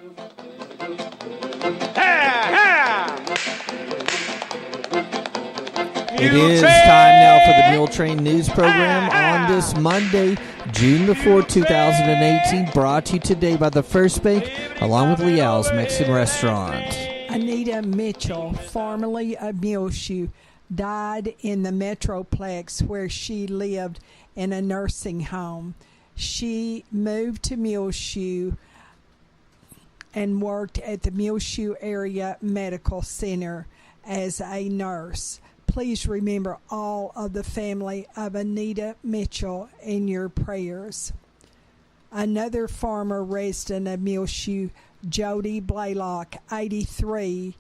It is time now for the Muletrain News Program on this Monday, June the 4th, 2018, brought to you today by the First Bank, along with Leal's Mexican Restaurant. Anita Mitchell, formerly of Muleshoe, died in the Metroplex where she lived in a nursing home. She moved to Muleshoe and worked at the Muleshoe Area Medical Center as a nurse. Please remember all of the family of Anita Mitchell in your prayers. Another former resident of Muleshoe, Jody Blaylock, 83,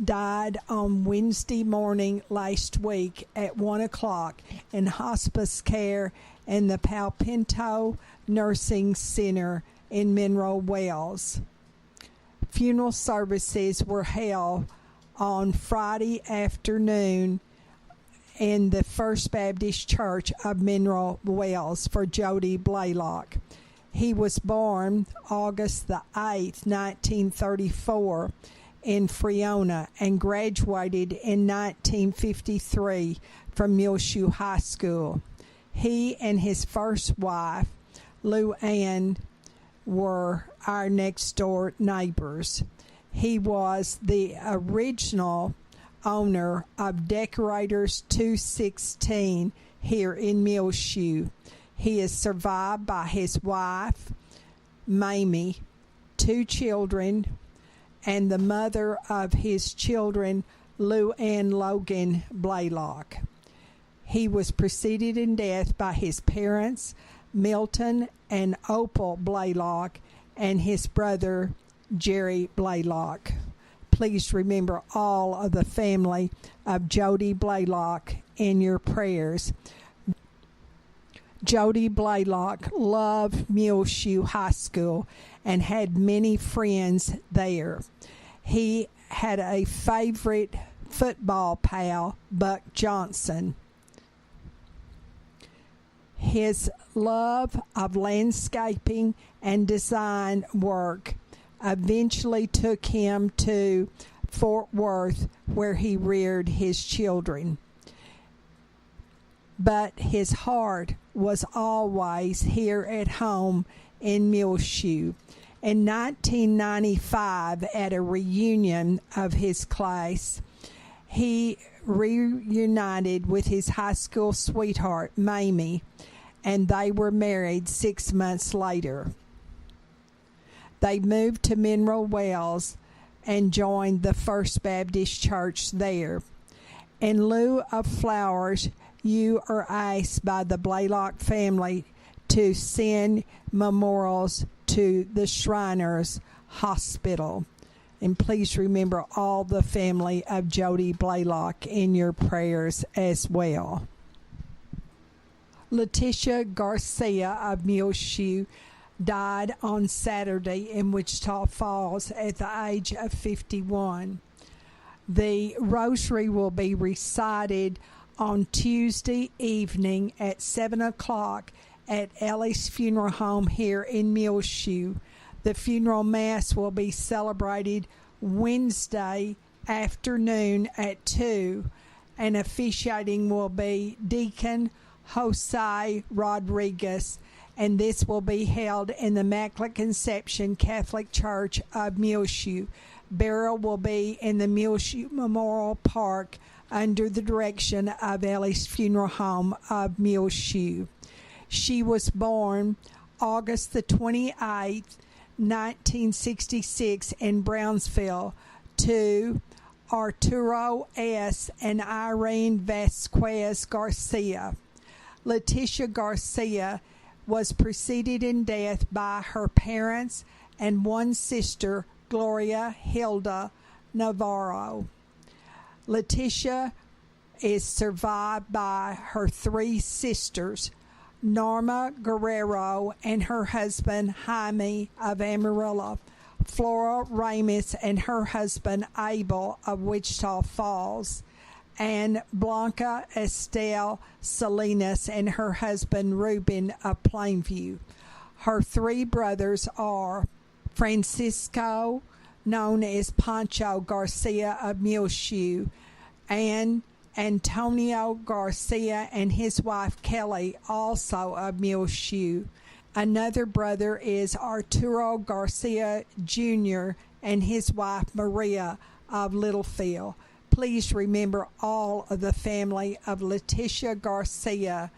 died on Wednesday morning last week at 1 o'clock in hospice care in the Palpinto Nursing Center in Mineral Wells. Funeral services were held on Friday afternoon in the First Baptist Church of Mineral Wells for Jody Blaylock. He was born August the 8th, 1934 in Freona and graduated in 1953 from Muleshoe High School. He and his first wife, Lou Ann, were our next-door neighbors. He was the original owner of Decorators 216 here in Muleshoe. He is survived by his wife, Mamie, 2 children, and the mother of his children, Lou Ann Logan Blaylock. He was preceded in death by his parents, Milton and Opal Blaylock, and his brother, Jerry Blaylock. Please remember all of the family of Jody Blaylock in your prayers. Jody Blaylock loved Muleshoe High School and had many friends there. He had a favorite football pal, Buck Johnson. His love of landscaping and design work eventually took him to Fort Worth, where he reared his children. But his heart was always here at home in Muleshoe. In 1995, at a reunion of his class, he reunited with his high school sweetheart, Mamie, and they were married 6 months later. They moved to Mineral Wells and joined the First Baptist Church there. In lieu of flowers, you are asked by the Blaylock family to send memorials to the Shriners Hospital. And please remember all the family of Jody Blaylock in your prayers as well. Letitia Garcia of Muleshoe died on Saturday in Wichita Falls at the age of 51. The rosary will be recited on Tuesday evening at 7 o'clock at Ellie's Funeral Home here in Muleshoe. The funeral mass will be celebrated Wednesday afternoon at 2, and officiating will be Deacon Jose Rodriguez, and this will be held in the Immaculate Conception Catholic Church of Muleshoe. Burial will be in the Muleshoe Memorial Park under the direction of Ellie's Funeral Home of Muleshoe. She was born August the 28th, 1966 in Brownsville to Arturo S. and Irene Vasquez Garcia. Letitia Garcia was preceded in death by her parents and one sister, Gloria Hilda Navarro. Letitia is survived by her 3 sisters, Norma Guerrero and her husband Jaime of Amarillo, Flora Ramis and her husband Abel of Wichita Falls, and Blanca Estelle Salinas and her husband Ruben of Plainview. Her three brothers are Francisco, known as Pancho Garcia of Muleshoe, and Antonio Garcia and his wife Kelly, also of Muleshoe. Another brother is Arturo Garcia Jr. and his wife Maria of Littlefield. Please remember all of the family of Letitia Garcia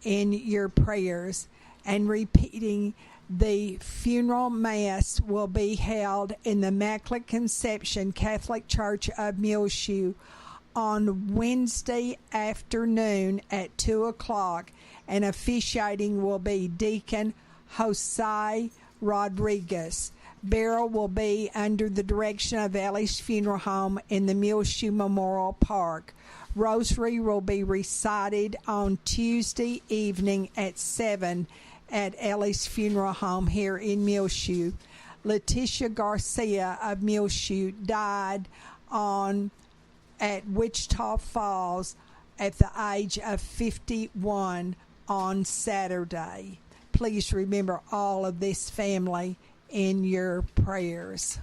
in your prayers. And repeating, the funeral mass will be held in the Immaculate Conception Catholic Church of Muleshoe on Wednesday afternoon at 2 o'clock, and officiating will be Deacon Jose Rodriguez. Burial will be under the direction of Ellie's Funeral Home in the Muleshoe Memorial Park. Rosary will be recited on Tuesday evening at 7 at Ellie's Funeral Home here in Muleshoe. Letitia Garcia of Muleshoe died at Wichita Falls at the age of 51 on Saturday. Please remember all of this family in your prayers.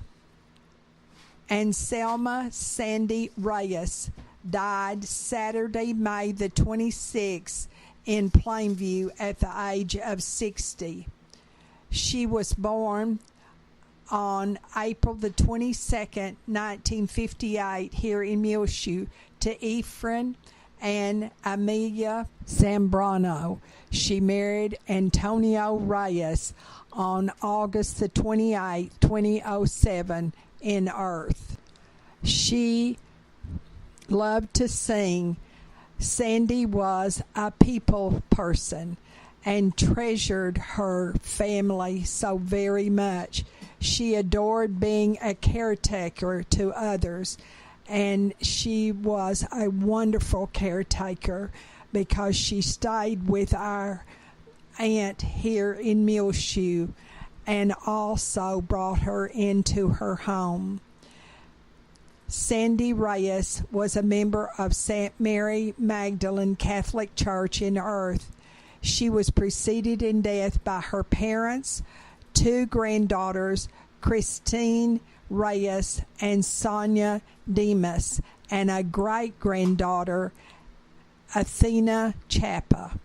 Anselma Sandy Reyes died Saturday, May the 26th in Plainview at the age of 60. She was born on April the 22nd, 1958, here in Muleshoe to Ephraim and Amelia Zambrano. She married Antonio Reyes on August the 28th, 2007 in Earth. She loved to sing. Sandy was a people person and treasured her family so very much. She adored being a caretaker to others, and she was a wonderful caretaker because she stayed with our aunt here in Muleshoe and also brought her into her home. Sandy Reyes was a member of St. Mary Magdalene Catholic Church in Earth. She was preceded in death by her parents, two granddaughters, Christine Reyes and Sonia Demas, and a great-granddaughter, Athena Chapa.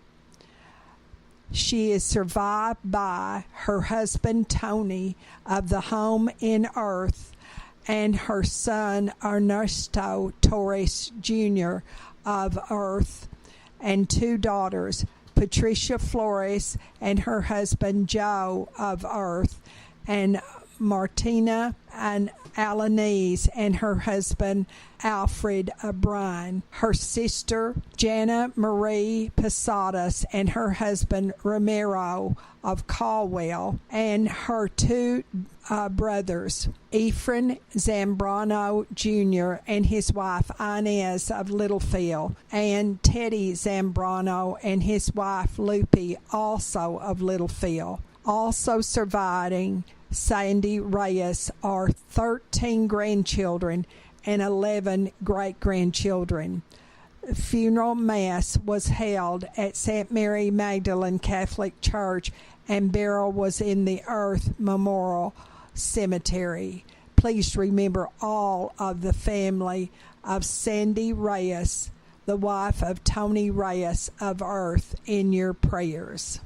She is survived by her husband, Tony, of the home in Earth, and her son, Ernesto Torres Jr. of Earth, and two daughters, Patricia Flores and her husband, Joe of Earth, and Martina and Alanese and her husband, Alfred O'Brien, her sister, Jana Marie Posadas and her husband, Romero of Caldwell, and her two brothers, Ephraim Zambrano Jr. and his wife, Inez of Littlefield, and Teddy Zambrano and his wife, Lupe, also of Littlefield. Also surviving Sandy Reyes are 13 grandchildren and 11 great-grandchildren. Funeral mass was held at St. Mary Magdalene Catholic Church, and burial was in the Earth Memorial Cemetery. Please remember all of the family of Sandy Reyes, the wife of Tony Reyes of Earth, in your prayers.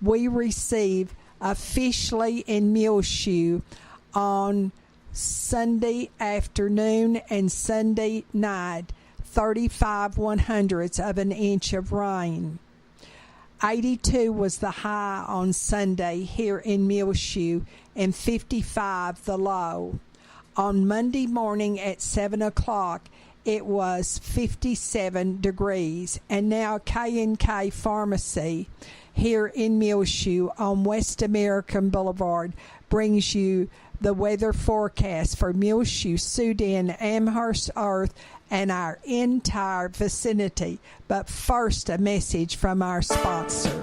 We receive officially in Muleshoe on Sunday afternoon and Sunday night 35/100ths of an inch of rain. 82 was the high on Sunday here in Muleshoe and 55 the low. On Monday morning at 7 o'clock it was 57 degrees. And now K&K Pharmacy here in Muleshoe on West American Boulevard brings you the weather forecast for Muleshoe, Sudan, Amherst, Earth, and our entire vicinity. But first, a message from our sponsor.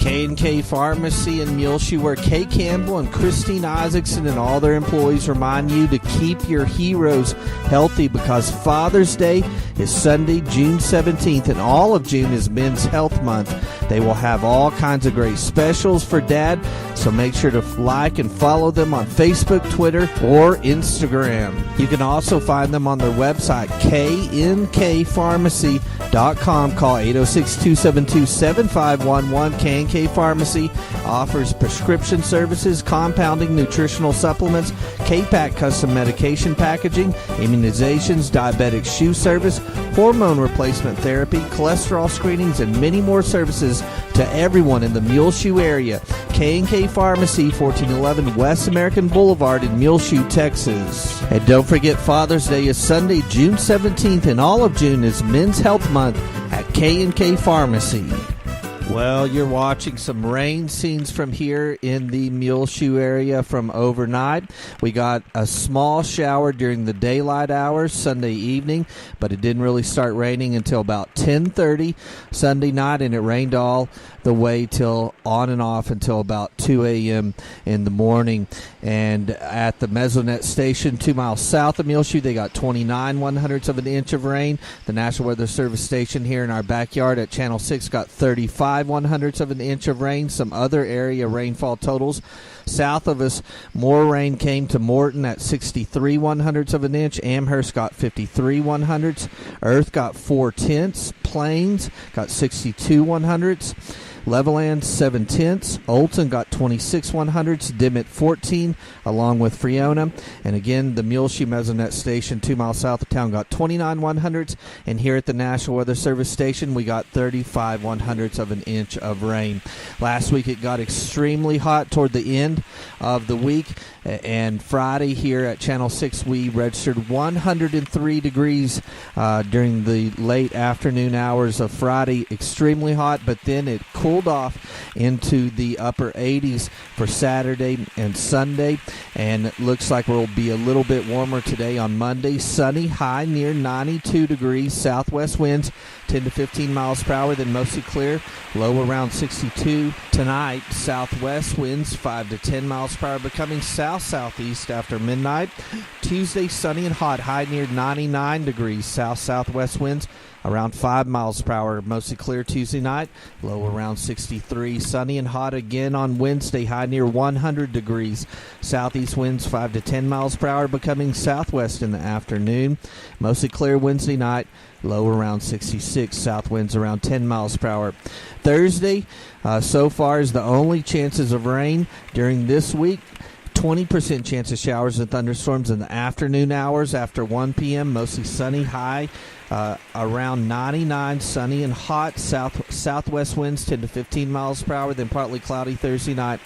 K&K Pharmacy in Muleshoe, where Kay Campbell and Christine Isaacson and all their employees remind you to keep your heroes healthy, because Father's Day is Sunday, June 17th, and all of June is Men's Health Month. They will have all kinds of great specials for Dad, so make sure to like and follow them on Facebook, Twitter, or Instagram. You can also find them on their website, knkpharmacy.com. Call 806-272-7511. K&K Pharmacy offers prescription services, compounding, nutritional supplements, K-Pack custom medication packaging, immunizations, diabetic shoe service, hormone replacement therapy, cholesterol screenings, and many more services to everyone in the Muleshoe area. K&K Pharmacy, 1411 West American Boulevard in Muleshoe, Texas. And don't forget, Father's Day is Sunday, June 17th, and all of June is Men's Health Month at K&K Pharmacy. Well, you're watching some rain scenes from here in the Muleshoe area from overnight. We got a small shower during the daylight hours Sunday evening, but it didn't really start raining until about 10:30 Sunday night, and it rained all the way till on and off until about 2 a.m. in the morning. And at the Mesonet station 2 miles south of Muleshoe, they got 29/100ths of an inch of rain. The National Weather Service station here in our backyard at Channel 6 got 35/100ths of an inch of rain. Some other area rainfall totals south of us, more rain came to Morton at 63/100ths of an inch. Amherst got 53/100ths. Earth got 4/10ths. Plains got 62/100ths. Levelland 7/10ths. Olton got 26/100ths. Dimmitt 14, along with Freona. And again, the Muleshoe Mesonet station 2 miles south of town got 29/100ths. And here at the National Weather Service station, we got 35/100ths of an inch of rain. Last week it got extremely hot toward the end of the week. And Friday here at Channel 6, we registered 103 degrees during the late afternoon hours of Friday. Extremely hot, but then it cooled off into the upper 80s for Saturday and Sunday. And it looks like we'll be a little bit warmer today on Monday. Sunny, high near 92 degrees. Southwest winds 10 to 15 miles per hour, then mostly clear. Low around 62. Tonight, southwest winds 5 to 10 miles per hour, becoming south-southeast after midnight. Tuesday, sunny and hot, high near 99 degrees. South-southwest winds around 5 miles per hour, mostly clear Tuesday night. Low around 63. Sunny and hot again on Wednesday, high near 100 degrees. Southeast winds 5 to 10 miles per hour, becoming southwest in the afternoon. Mostly clear Wednesday night. Low around 66. South winds around 10 miles per hour. Thursday, so far, is the only chances of rain during this week. 20% chance of showers and thunderstorms in the afternoon hours after 1 p.m. Mostly sunny, high around 99, sunny and hot. Southwest winds 10 to 15 miles per hour, then partly cloudy Thursday night.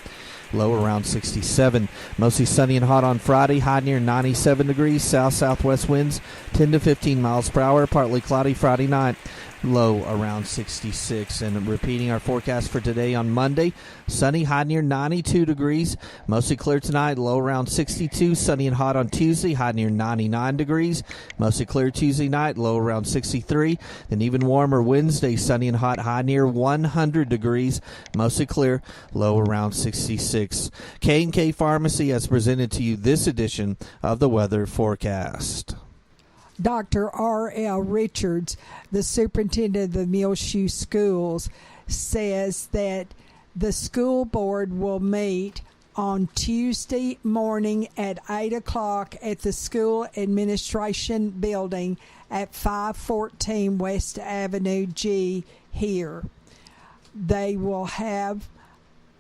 Low around 67. Mostly sunny and hot on Friday, high near 97 degrees. South-southwest winds 10 to 15 miles per hour, partly cloudy Friday night. Low around 66. And repeating our forecast for today on Monday, sunny, high near 92 degrees. Mostly clear tonight, low around 62. Sunny and hot on Tuesday, high near 99 degrees. Mostly clear Tuesday night, low around 63. Then even warmer Wednesday, sunny and hot, high near 100 degrees. Mostly clear, low around 66. K&K Pharmacy has presented to you this edition of the weather forecast. Dr. R.L. Richards, the superintendent of the Muleshoe schools, says that the school board will meet on Tuesday morning at 8 o'clock at the school administration building at 514 West Avenue G here. They will have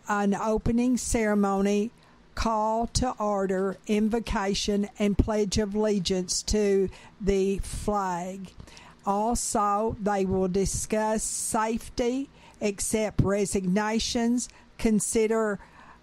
an opening ceremony, call to order, invocation, and pledge of allegiance to the flag. Also, they will discuss safety, accept resignations, consider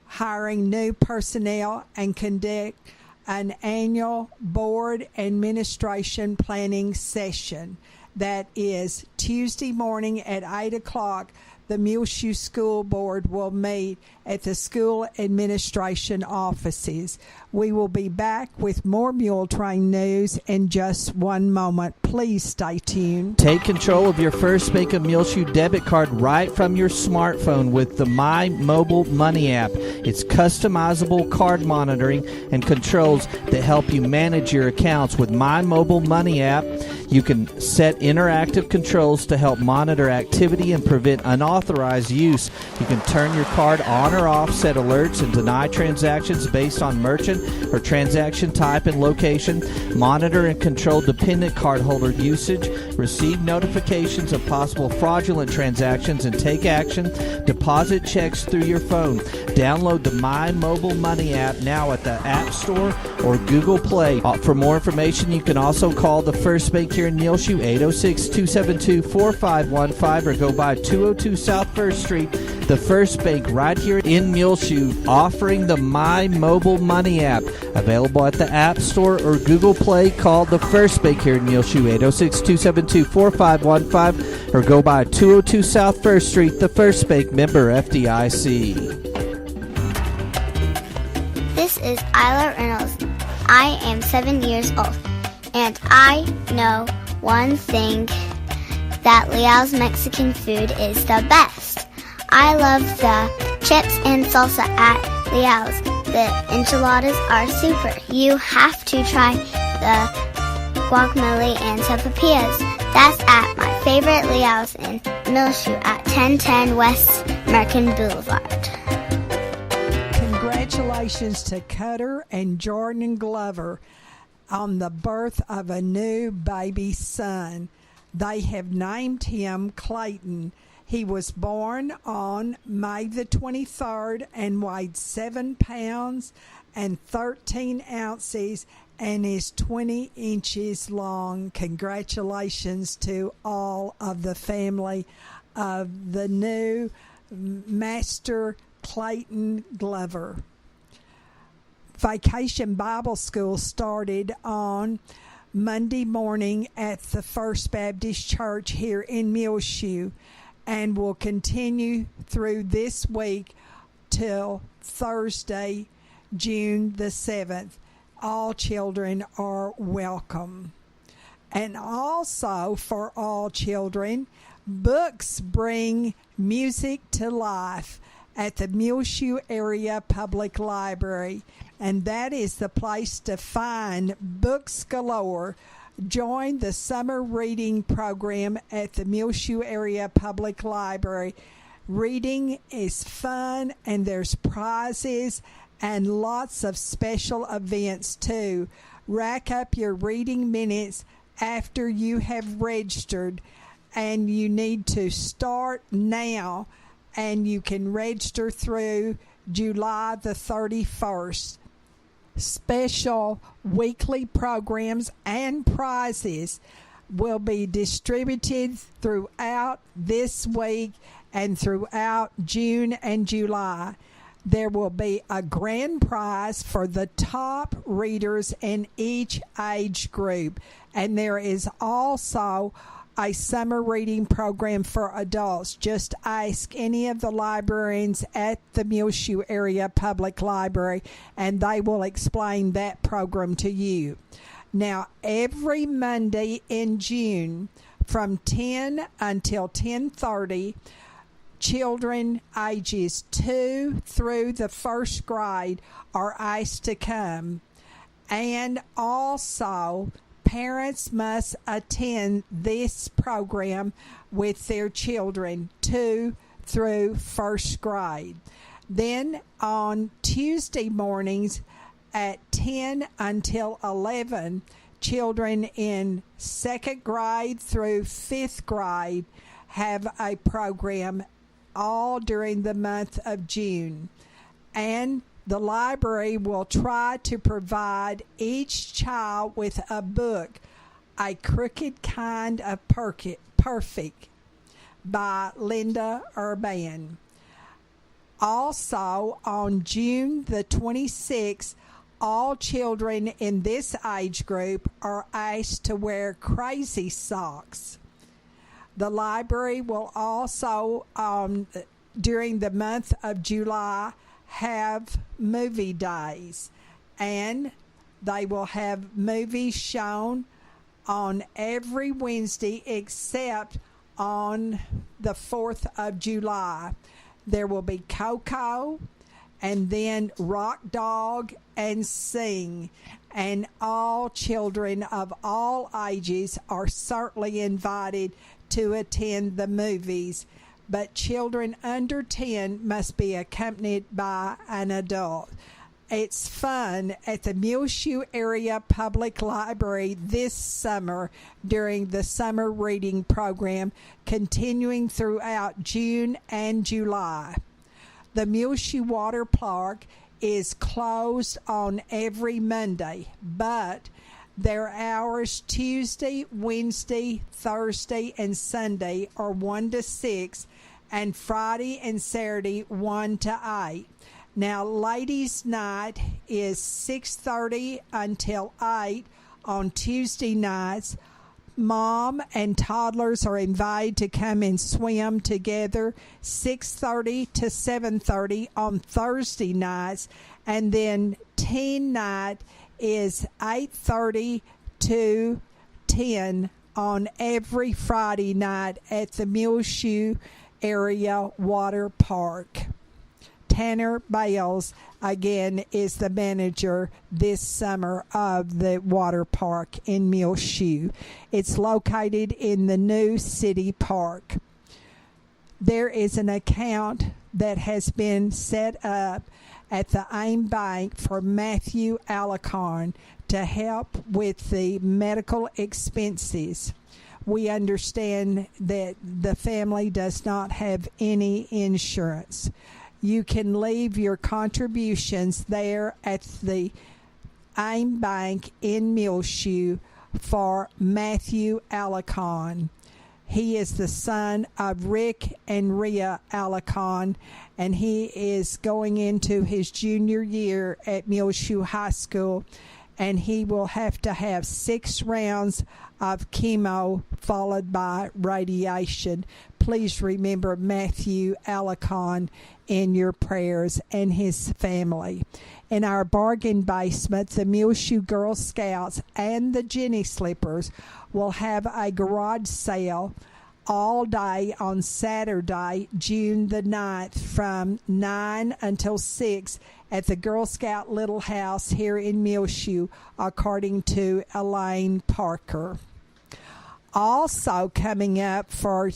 hiring new personnel, and conduct an annual board administration planning session. That is Tuesday morning at 8 o'clock. the Muleshoe School Board will meet at the school administration offices. We will be back with more Muletrain news in just one moment. Please stay tuned. Take control of your First Bank of Muleshoe debit card right from your smartphone with the My Mobile Money app. It's customizable card monitoring and controls that help you manage your accounts. With My Mobile Money app, you can set interactive controls to help monitor activity and prevent unauthorized use. You can turn your card on or off, set alerts, and deny transactions based on merchant or transaction type and location, monitor and control dependent cardholder usage, receive notifications of possible fraudulent transactions, and take action, deposit checks through your phone. Download the My Mobile Money app now at the App Store or Google Play. For more information, you can also call the First Bank here in Muleshoe, 806-272-4515, or go by 202 South First Street. The First Bank right here in Muleshoe, offering the My Mobile Money app. Available at the App Store or Google Play. Call the First Bank here in Muleshoe, 806-272-4515, or go by 202 South First Street. The First Bank, member FDIC. This is Isla Reynolds. I am 7 years old, and I know one thing, that Leal's Mexican food is the best. I love the chips and salsa at Leal's. The enchiladas are super. You have to try the guacamole and topapillas. That's at my favorite Leal's in Muleshoe at 1010 West American Boulevard. Congratulations to Cutter and Jordan Glover on the birth of a new baby son. They have named him Clayton. He was born on May the 23rd and weighed 7 pounds and 13 ounces and is 20 inches long. Congratulations to all of the family of the new Master Clayton Glover. Vacation Bible School started on Monday morning at the First Baptist Church here in Muleshoe and will continue through this week till Thursday, June the 7th. All children are welcome. And also for all children, books bring music to life at the Muleshoe Area Public Library, and that is the place to find books galore. Join the summer reading program at the Muleshoe Area Public Library. Reading is fun, and there's prizes and lots of special events too. Rack up your reading minutes after you have registered, and you need to start now, and you can register through July the 31st. Special weekly programs and prizes will be distributed throughout this week and throughout June and July. There will be a grand prize for the top readers in each age group, and there is also a summer reading program for adults. Just ask any of the librarians at the Muleshoe Area Public Library, and they will explain that program to you. Now, every Monday in June from 10 until 10:30, children ages 2 through the first grade are asked to come. And also, parents must attend this program with their children 2 through first grade. Then on Tuesday mornings at 10 until 11, children in second grade through fifth grade have a program all during the month of June. And the library will try to provide each child with a book, A Crooked Kind of Perfect by Linda Urban. Also, on June the 26th, all children in this age group are asked to wear crazy socks. The library will also, during the month of July, have movie days, and they will have movies shown on every Wednesday except on the 4th of July. There will be Coco, and then Rock Dog and Sing, and all children of all ages are certainly invited to attend the movies, but children under 10 must be accompanied by an adult. It's fun at the Muleshoe Area Public Library this summer during the summer reading program, continuing throughout June and July. The Muleshoe Water Park is closed on every Monday, but their hours Tuesday, Wednesday, Thursday, and Sunday are 1 to 6, and Friday and Saturday 1 to 8. Now, ladies' night is 6:30 until 8 on Tuesday nights. Mom and toddlers are invited to come and swim together 6:30 to 7:30 on Thursday nights, and then teen night is 8:30 to 10 on every Friday night at the Muleshoe Area Water Park. Tanner Bales, again, is the manager this summer of the water park in Muleshoe. It's located in the new city park. There is an account that has been set up at the AIM Bank for Matthew Alicorn to help with the medical expenses. We understand that the family does not have any insurance. You can leave your contributions there at the AIM Bank in Muleshoe for Matthew Alicorn. He is the son of Rick and Rhea Alicorn, and he is going into his junior year at Muleshoe High School, and he will have to have 6 rounds of chemo followed by radiation. Please remember Matthew Alicorn in your prayers and his family. In our bargain basement, the Muleshoe Girl Scouts and the Jenny Slippers will have a garage sale all day on Saturday, June the 9th, from 9 until 6 at the Girl Scout Little House here in Muleshoe, according to Elaine Parker. Also coming up for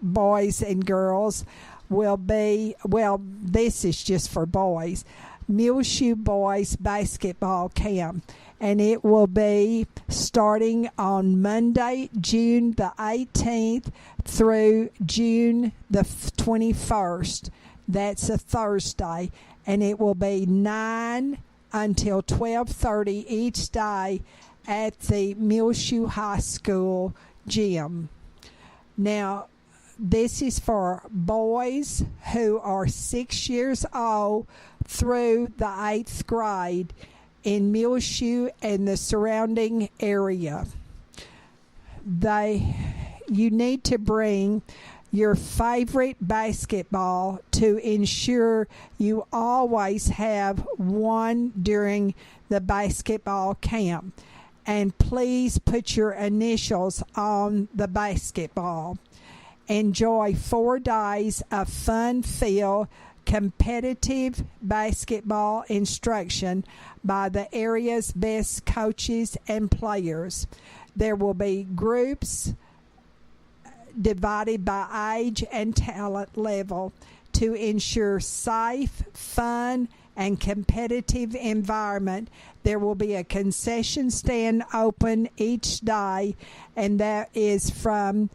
boys and girls will be, well, this is just for boys, Muleshoe Boys Basketball Camp. And it will be starting on Monday, June the 18th through June the 21st. That's a Thursday. And it will be 9 until 12:30 each day at the Muleshoe High School gym. Now, this is for boys who are 6 years old through the 8th grade in Muleshoe and the surrounding area. You need to bring your favorite basketball to ensure you always have one during the basketball camp. And please put your initials on the basketball. Enjoy 4 days of fun-filled, competitive basketball instruction by the area's best coaches and players. There will be groups divided by age and talent level to ensure safe, fun, and competitive environment. There will be a concession stand open each day, and that is from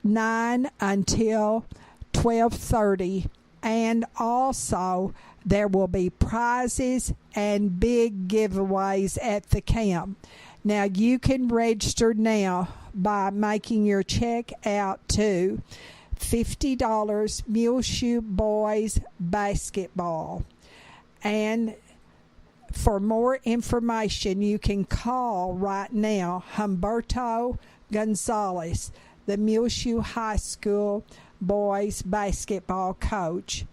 9 until 12:30. And also there will be prizes and big giveaways at the camp. Now you can register now by making your check out to $50 Muleshoe Boys Basketball. And for more information, you can call right now Humberto Gonzalez. the Muleshoe High School boys basketball coach.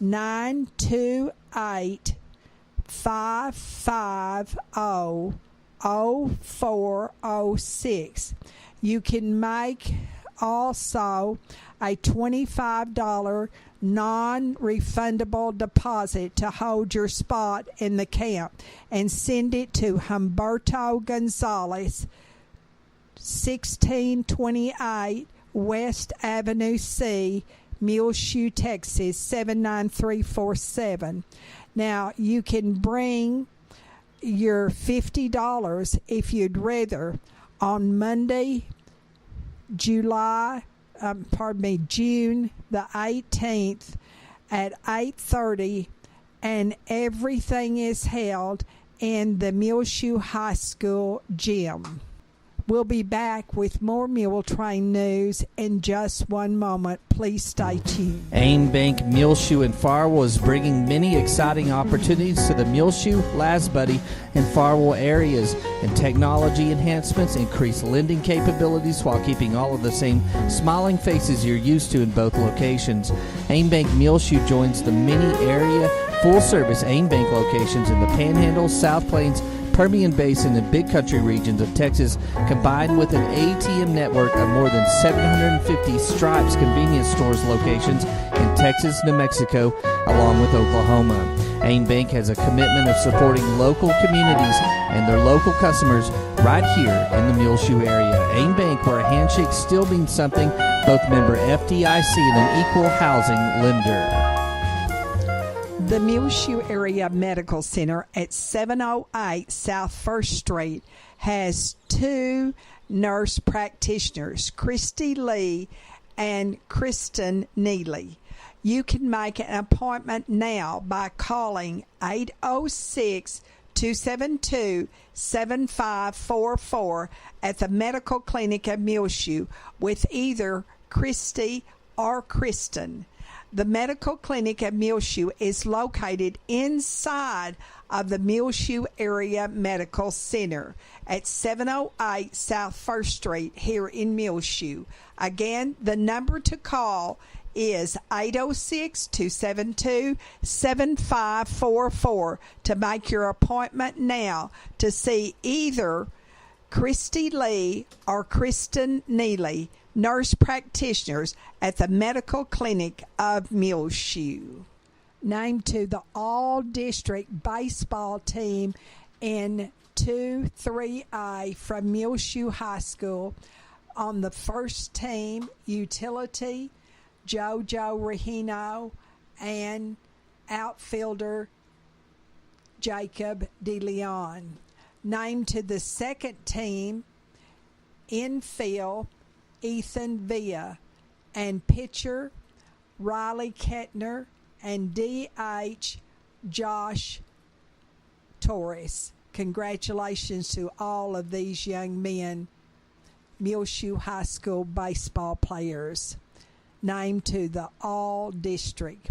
928-550-0406. You can make also a $25 non-refundable deposit to hold your spot in the camp and send it to Humberto Gonzalez, 1628 West Avenue C, Muleshoe, Texas, 79347. Now, you can bring your $50 if you'd rather on Monday, June the 18th at 8:30, and everything is held in the Muleshoe High School gym. We'll be back with more Muletrain news in just one moment. Please stay tuned. AIM Bank Muleshoe and Farwell is bringing many exciting opportunities to the Muleshoe, Lasbuddy, and Farwell areas, and technology enhancements increase lending capabilities while keeping all of the same smiling faces you're used to in both locations. AIM Bank Muleshoe joins the many area full-service AIM Bank locations in the Panhandle, South Plains, Permian Basin, and Big Country regions of Texas, combined with an ATM network of more than 750 Stripes convenience stores locations in Texas, New Mexico, along with Oklahoma. AIM Bank has a commitment of supporting local communities and their local customers right here in the Muleshoe area. AIM Bank, where a handshake still means something, both member FDIC and an equal housing lender. The Muleshoe Area Medical Center at 708 South 1st Street has two nurse practitioners, Christy Lee and Kristen Neely. You can make an appointment now by calling 806-272-7544 at the Medical Clinic at Muleshoe with either Christy or Kristen. The Medical Clinic at Muleshoe is located inside of the Muleshoe Area Medical Center at 708 South 1st Street here in Muleshoe. Again, the number to call is 806-272-7544 to make your appointment now to see either Christy Lee or Kristen Neely, nurse practitioners at the Medical Clinic of Muleshoe. Named to the all-district baseball team in 2-3A from Muleshoe High School. On the first team, utility Jojo Regino and outfielder Jacob DeLeon. Named to the second team, infield Ethan Villa, and pitcher Riley Kettner and DH Josh Torres. Congratulations to all of these young men, Muleshoe High School baseball players, named to the all-district.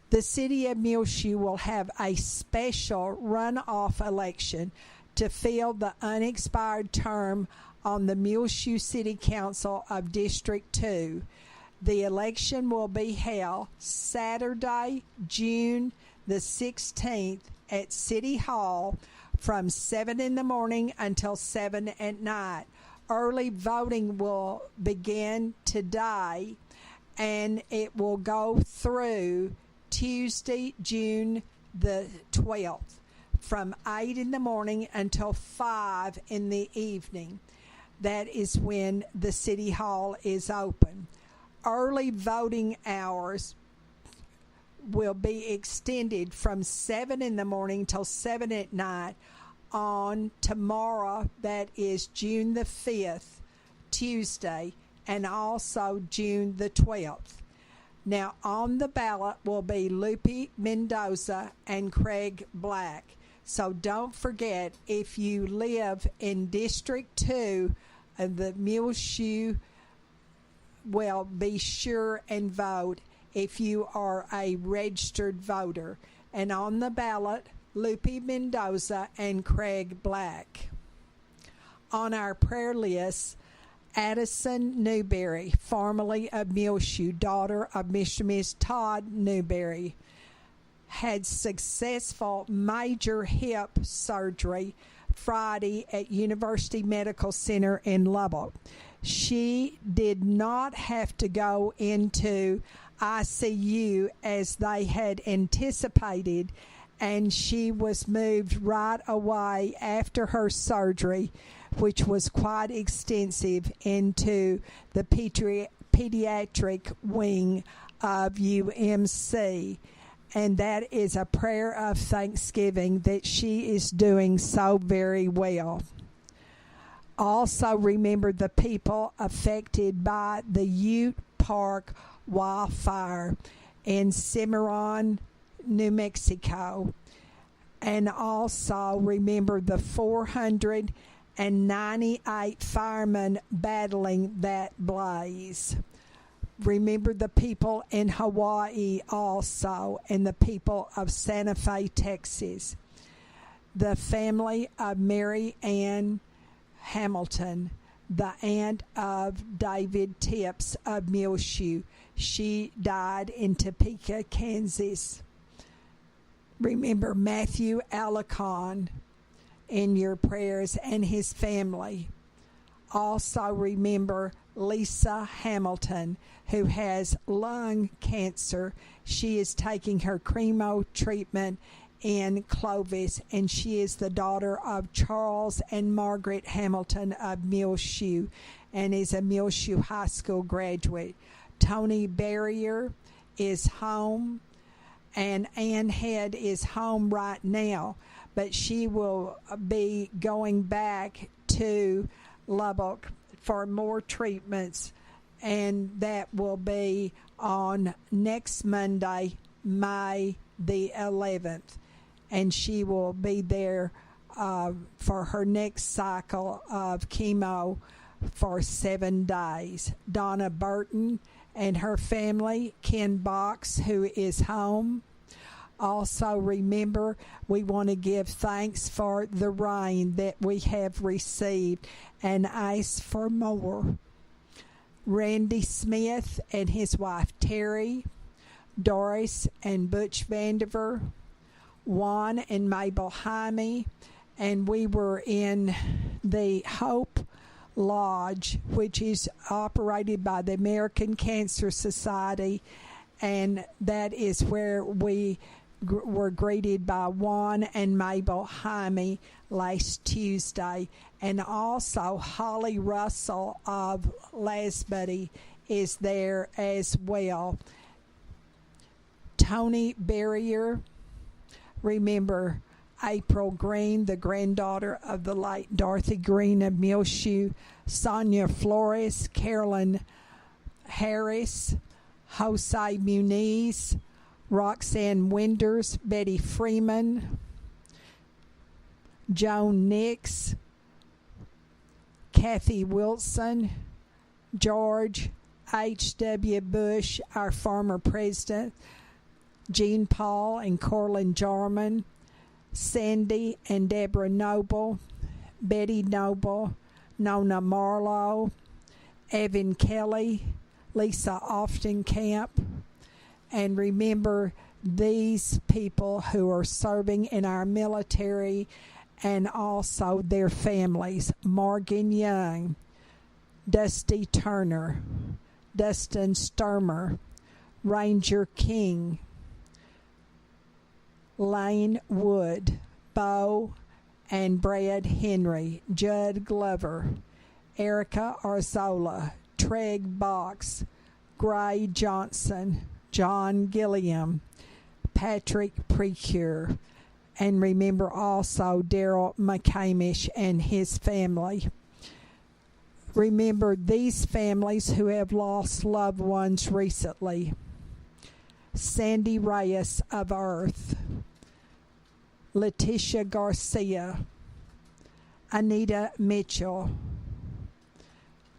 The city of Muleshoe will have a special runoff election to fill the unexpired term on the Muleshoe City Council of District 2. The election will be held Saturday, June the 16th at City Hall from 7 in the morning until 7 at night. Early voting will begin today, and it will go through Tuesday, June the 12th, from 8 in the morning until 5 in the evening. That is when the City Hall is open. Early voting hours will be extended from 7 in the morning till 7 at night on tomorrow, that is June the 5th, Tuesday, and also June the 12th. Now, on the ballot will be Lupe Mendoza and Craig Black. So don't forget, if you live in District 2 of the Muleshoe, well, be sure and vote if you are a registered voter. And on the ballot, Lupe Mendoza and Craig Black. On our prayer list Addison Newberry, formerly of Muleshoe, daughter of Mr. and Ms. Todd Newberry, had successful major hip surgery Friday at University Medical Center in Lubbock. She did not have to go into ICU as they had anticipated, and she was moved right away after her surgery, which was quite extensive, into the pediatric wing of UMC. And that is a prayer of thanksgiving that she is doing so very well. Also remember the people affected by the Ute Park wildfire in Cimarron, New Mexico. And also remember the 498 firemen battling that blaze. Remember the people in Hawaii also, and the people of Santa Fe, Texas. The family of Mary Ann Hamilton, the aunt of David Tips of Muleshoe. She died in Topeka, Kansas. Remember Matthew Alicon in your prayers and his family. Also remember Lisa Hamilton, who has lung cancer. She is taking her chemo treatment in Clovis, and she is the daughter of Charles and Margaret Hamilton of Muleshoe and is a Muleshoe High School graduate. Tony Barrier is home, and Ann Head is home right now, but she will be going back to Lubbock for more treatments, and that will be on next Monday, May the 11th, and she will be there for her next cycle of chemo for 7 days. Donna Burton and her family, Ken Box, who is home. Also remember, we want to give thanks for the rain that we have received and ask for more. Randy Smith and his wife Terry, Doris and Butch Vandiver, Juan and Mabel Jaime, and we were in the Hope Lodge, which is operated by the American Cancer Society, and that is where we were greeted by Juan and Mabel Jaime last Tuesday. And also Holly Russell of Lasbuddy is there as well. Tony Barrier, remember April Green, the granddaughter of the late Dorothy Green of Muleshoe, Sonia Flores, Carolyn Harris, Jose Muniz, Roxanne Winders, Betty Freeman, Joan Nix, Kathy Wilson, George H.W. Bush, our former president, Jean Paul and Corlin Jarman, Sandy and Deborah Noble, Betty Noble, Nona Marlowe, Evan Kelly, Lisa Oftenkamp, and remember these people who are serving in our military and also their families: Morgan Young, Dusty Turner, Dustin Sturmer, Ranger King, Lane Wood, Bo and Brad Henry, Judd Glover, Erica Arzola, Treg Box, Gray Johnson, John Gilliam, Patrick Precure, and remember also Daryl McCamish and his family. Remember these families who have lost loved ones recently: Sandy Reyes of Earth, Letitia Garcia, Anita Mitchell,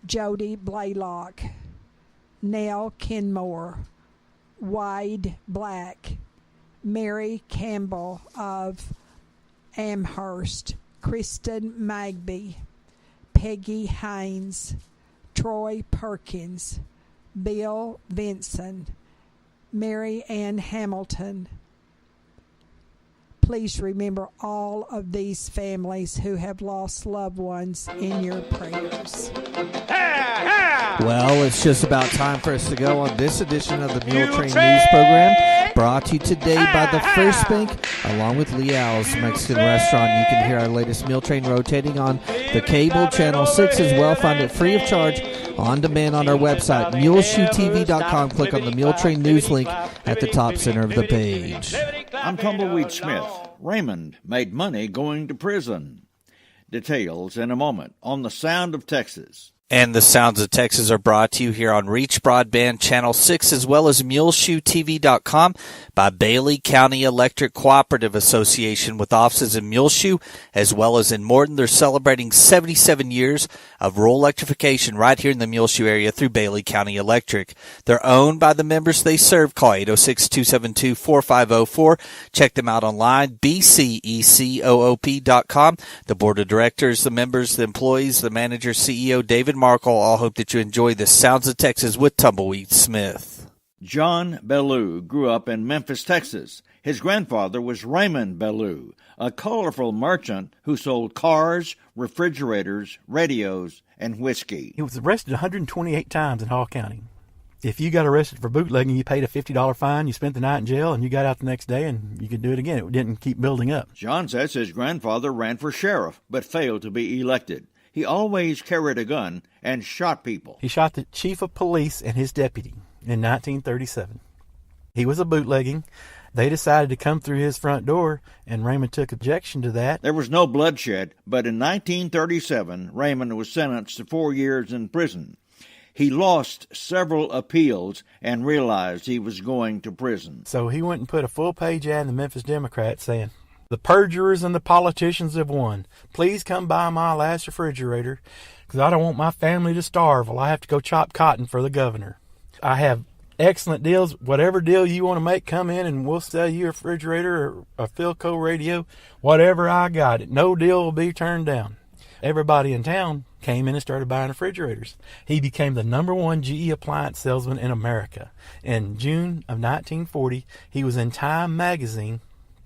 Jody Blaylock, Nell Kenmore, Wade Black, Mary Campbell of Amherst, Kristen Magby, Peggy Haynes, Troy Perkins, Bill Vinson, Mary Ann Hamilton. Please remember all of these families who have lost loved ones in your prayers. Well, it's just about time for us to go on this edition of the Muletrain News Program, brought to you today by the First Bank, along with Leal's Mexican Restaurant. You can hear our latest Muletrain rotating on the cable channel 6 as well. Find it free of charge on demand on our website, muleshoetv.com. Click on the Muletrain News link at the top center of the page. I'm Tumbleweed Smith. Raymond made money going to prison. Details in a moment on The Sound of Texas. And the Sounds of Texas are brought to you here on Reach Broadband Channel 6 as well as MuleshoeTV.com by Bailey County Electric Cooperative Association with offices in Muleshoe as well as in Morton. They're celebrating 77 years of rural electrification right here in the Muleshoe area through Bailey County Electric. They're owned by the members they serve. Call 806-272-4504. Check them out online, bcecoop.com. The board of directors, the members, the employees, the manager, CEO, David Markle, all hope that you enjoy the Sounds of Texas with Tumbleweed Smith. John Bellou grew up in Memphis, Texas. His grandfather was Raymond Bellou, a colorful merchant who sold cars, refrigerators, radios, and whiskey. He was arrested 128 times in Hall County. If you got arrested for bootlegging, you paid a $50 fine, you spent the night in jail, and you got out the next day, and you could do it again. It didn't keep building up. John says his grandfather ran for sheriff, but failed to be elected. He always carried a gun and shot people. He shot the chief of police and his deputy in 1937. He was a bootlegging. They decided to come through his front door, and Raymond took objection to that. There was no bloodshed, but in 1937, Raymond was sentenced to 4 years in prison. He lost several appeals and realized he was going to prison. So he went and put a full-page ad in the Memphis Democrat saying, "The perjurers and the politicians have won. Please come buy my last refrigerator because I don't want my family to starve while I have to go chop cotton for the governor. I have excellent deals. Whatever deal you want to make, come in and we'll sell you a refrigerator or a Philco radio. Whatever I got it. No deal will be turned down." Everybody in town came in and started buying refrigerators. He became the #1 GE appliance salesman in America. In June of 1940, he was in Time magazine.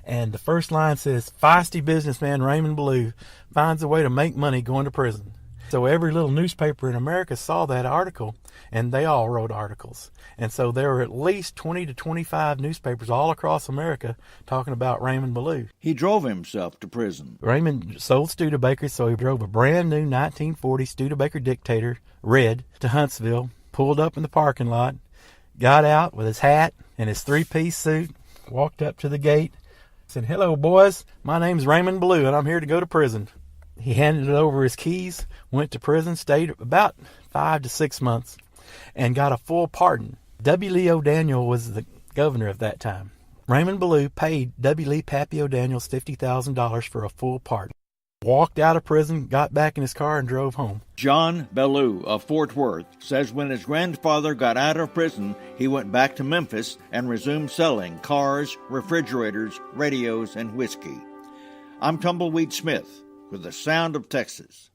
And the first line says, "Feisty businessman Raymond Bellou finds a way to make money going to prison." So every little newspaper in America saw that article, and they all wrote articles. And so there were at least 20 to 25 newspapers all across America talking about Raymond Bellou. He drove himself to prison. Raymond sold Studebaker, so he drove a brand new 1940 Studebaker Dictator, red, to Huntsville, pulled up in the parking lot, got out with his hat and his three-piece suit, walked up to the gate, said, "Hello, boys. My name's Raymond Bellou, and I'm here to go to prison." He handed over his keys, went to prison, stayed about 5 to 6 months, and got a full pardon. W. Lee O'Daniel was the governor of that time. Raymond Bellou paid W. Lee Pappy O'Daniels $50,000 for a full pardon. Walked out of prison, got back in his car, and drove home. John Bellou of Fort Worth says when his grandfather got out of prison, he went back to Memphis and resumed selling cars, refrigerators, radios, and whiskey. I'm Tumbleweed Smith with the Sound of Texas.